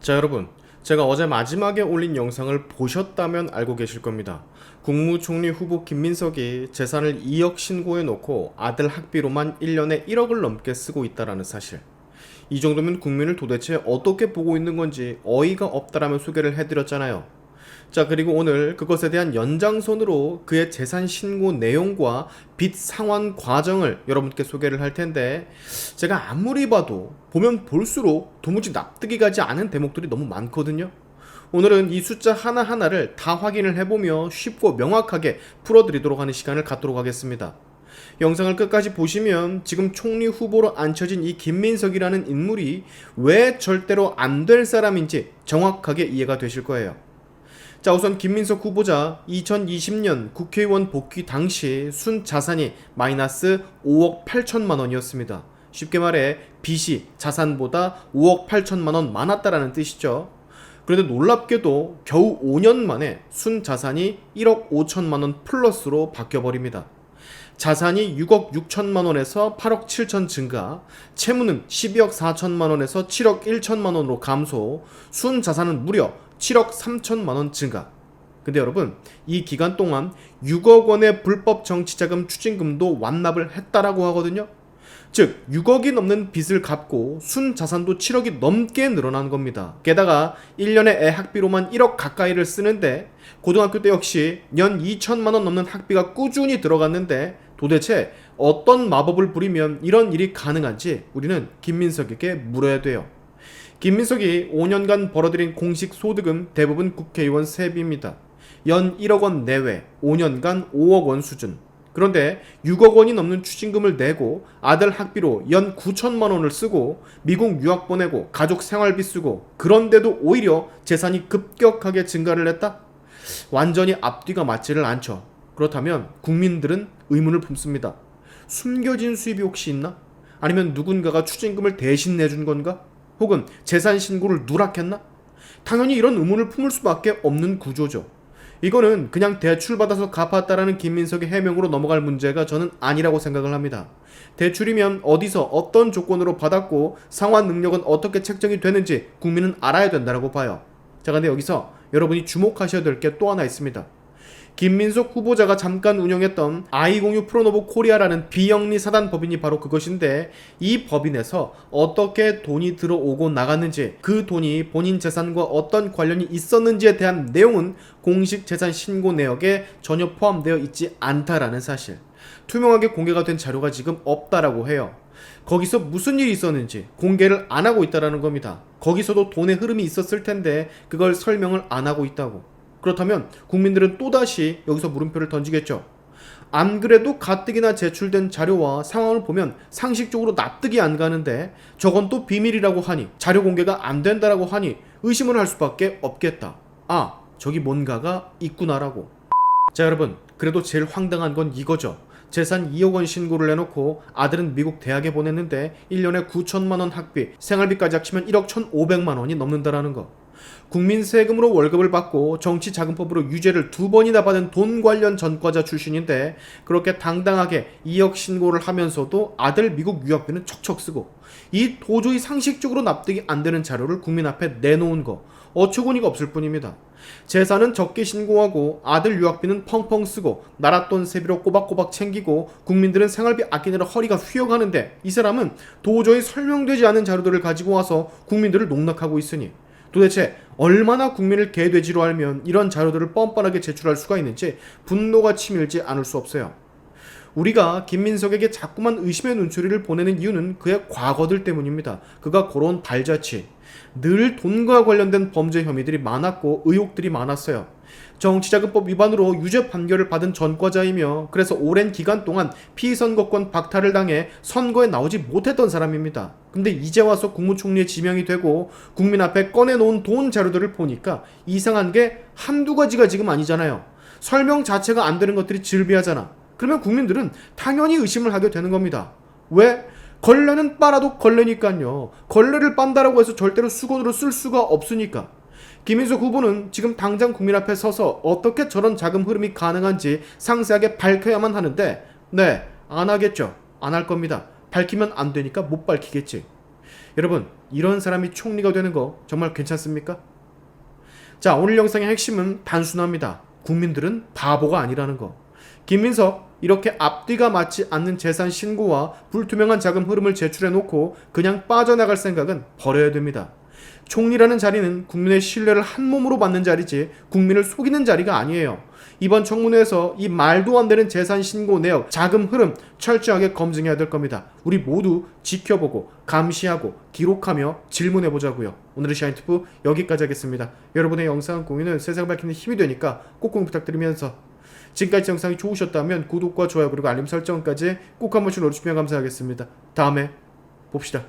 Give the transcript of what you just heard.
자, 여러분, 제가 어제 마지막에 올린 영상을 보셨다면 알고 계실 겁니다. 국무총리 후보 김민석이 재산을 2억 신고해 놓고 아들 학비로만 1년에 1억을 넘게 쓰고 있다라는 사실. 이 정도면 국민을 도대체 어떻게 보고 있는 건지 어이가 없다라며 소개를 해드렸잖아요. 자, 그리고 오늘 그것에 대한 연장선으로 그의 재산 신고 내용과 빚 상환 과정을 여러분께 소개를 할 텐데, 제가 아무리 봐도 보면 볼수록 도무지 납득이 가지 않은 대목들이 너무 많거든요. 오늘은 이 숫자 하나하나를 다 확인을 해보며 쉽고 명확하게 풀어드리도록 하는 시간을 갖도록 하겠습니다. 영상을 끝까지 보시면 지금 총리 후보로 앉혀진 이 김민석이라는 인물이 왜 절대로 안 될 사람인지 정확하게 이해가 되실 거예요. 자, 우선 김민석 후보자 2020년 국회의원 복귀 당시 순 자산이 마이너스 5억 8천만 원이었습니다. 쉽게 말해 빚이 자산보다 5억 8천만 원 많았다라는 뜻이죠. 그런데 놀랍게도 겨우 5년 만에 순 자산이 1억 5천만 원 플러스로 바뀌어버립니다. 자산이 6억 6천만 원에서 8억 7천 증가, 채무는 12억 4천만 원에서 7억 1천만 원으로 감소, 순 자산은 무려 7억 3천만 원 증가. 근데 여러분, 이 기간 동안 6억 원의 불법 정치자금 추징금도 완납을 했다라고 하거든요. 즉 6억이 넘는 빚을 갚고 순 자산도 7억이 넘게 늘어난 겁니다. 게다가 1년에 애 학비로만 1억 가까이를 쓰는데, 고등학교 때 역시 연 2천만 원 넘는 학비가 꾸준히 들어갔는데, 도대체 어떤 마법을 부리면 이런 일이 가능한지 우리는 김민석에게 물어야 돼요. 김민석이 5년간 벌어들인 공식 소득은 대부분 국회의원 세비입니다. 연 1억 원 내외, 5년간 5억 원 수준. 그런데 6억 원이 넘는 추징금을 내고 아들 학비로 연 9천만 원을 쓰고 미국 유학 보내고 가족 생활비 쓰고, 그런데도 오히려 재산이 급격하게 증가를 했다? 완전히 앞뒤가 맞지를 않죠. 그렇다면 국민들은 의문을 품습니다. 숨겨진 수입이 혹시 있나? 아니면 누군가가 추징금을 대신 내준 건가? 혹은 재산 신고를 누락했나? 당연히 이런 의문을 품을 수밖에 없는 구조죠. 이거는 그냥 대출받아서 갚았다라는 김민석의 해명으로 넘어갈 문제가 저는 아니라고 생각을 합니다. 대출이면 어디서 어떤 조건으로 받았고 상환 능력은 어떻게 책정이 되는지 국민은 알아야 된다고 봐요. 자, 근데 여기서 여러분이 주목하셔야 될 게 또 하나 있습니다. 김민석 후보자가 잠깐 운영했던 아이공유 프로노보 코리아라는 비영리 사단 법인이 바로 그것인데, 이 법인에서 어떻게 돈이 들어오고 나갔는지, 그 돈이 본인 재산과 어떤 관련이 있었는지에 대한 내용은 공식 재산 신고 내역에 전혀 포함되어 있지 않다라는 사실. 투명하게 공개가 된 자료가 지금 없다라고 해요. 거기서 무슨 일이 있었는지 공개를 안 하고 있다라는 겁니다. 거기서도 돈의 흐름이 있었을 텐데 그걸 설명을 안 하고 있다고. 그렇다면 국민들은 또다시 여기서 물음표를 던지겠죠. 안 그래도 가뜩이나 제출된 자료와 상황을 보면 상식적으로 납득이 안 가는데, 저건 또 비밀이라고 하니, 자료 공개가 안 된다라고 하니 의심을 할 수밖에 없겠다. 아, 저기 뭔가가 있구나라고. 자, 여러분, 그래도 제일 황당한 건 이거죠. 재산 2억 원 신고를 해놓고 아들은 미국 대학에 보냈는데 1년에 9천만 원 학비, 생활비까지 합치면 1억 1,500만 원이 넘는다라는 거. 국민 세금으로 월급을 받고 정치자금법으로 유죄를 2번이나 받은 돈 관련 전과자 출신인데, 그렇게 당당하게 2억 신고를 하면서도 아들 미국 유학비는 척척 쓰고, 이 도저히 상식적으로 납득이 안 되는 자료를 국민 앞에 내놓은 거, 어처구니가 없을 뿐입니다. 재산은 적게 신고하고 아들 유학비는 펑펑 쓰고 나랏돈 세비로 꼬박꼬박 챙기고 국민들은 생활비 아끼느라 허리가 휘어가는데, 이 사람은 도저히 설명되지 않은 자료들을 가지고 와서 국민들을 농락하고 있으니 도대체 얼마나 국민을 개돼지로 알면 이런 자료들을 뻔뻔하게 제출할 수가 있는지 분노가 치밀지 않을 수 없어요. 우리가 김민석에게 자꾸만 의심의 눈초리를 보내는 이유는 그의 과거들 때문입니다. 그가 걸어온 발자취, 늘 돈과 관련된 범죄 혐의들이 많았고 의혹들이 많았어요. 정치자금법 위반으로 유죄 판결을 받은 전과자이며, 그래서 오랜 기간 동안 피선거권 박탈을 당해 선거에 나오지 못했던 사람입니다. 근데 이제 와서 국무총리에 지명이 되고 국민 앞에 꺼내놓은 돈 자료들을 보니까 이상한 게 한두 가지가 지금 아니잖아요. 설명 자체가 안 되는 것들이 즐비하잖아. 그러면 국민들은 당연히 의심을 하게 되는 겁니다. 왜? 걸레는 빨아도 걸레니까요. 걸레를 빤다라고 해서 절대로 수건으로 쓸 수가 없으니까. 김민석 후보는 지금 당장 국민 앞에 서서 어떻게 저런 자금 흐름이 가능한지 상세하게 밝혀야만 하는데, 네, 안 하겠죠. 안 할 겁니다. 밝히면 안 되니까 못 밝히겠지. 여러분, 이런 사람이 총리가 되는 거 정말 괜찮습니까? 자, 오늘 영상의 핵심은 단순합니다. 국민들은 바보가 아니라는 거. 김민석, 이렇게 앞뒤가 맞지 않는 재산 신고와 불투명한 자금 흐름을 제출해놓고 그냥 빠져나갈 생각은 버려야 됩니다. 총리라는 자리는 국민의 신뢰를 한 몸으로 받는 자리지 국민을 속이는 자리가 아니에요. 이번 청문회에서 이 말도 안 되는 재산 신고 내역, 자금 흐름 철저하게 검증해야 될 겁니다. 우리 모두 지켜보고 감시하고 기록하며 질문해 보자고요. 오늘의 샤인투프 여기까지 하겠습니다. 여러분의 영상 공유는 세상을 밝히는 힘이 되니까 꼭 공유 부탁드리면서 지금까지 영상이 좋으셨다면 구독과 좋아요 그리고 알림 설정까지 꼭 한 번씩 눌러주시면 감사하겠습니다. 다음에 봅시다.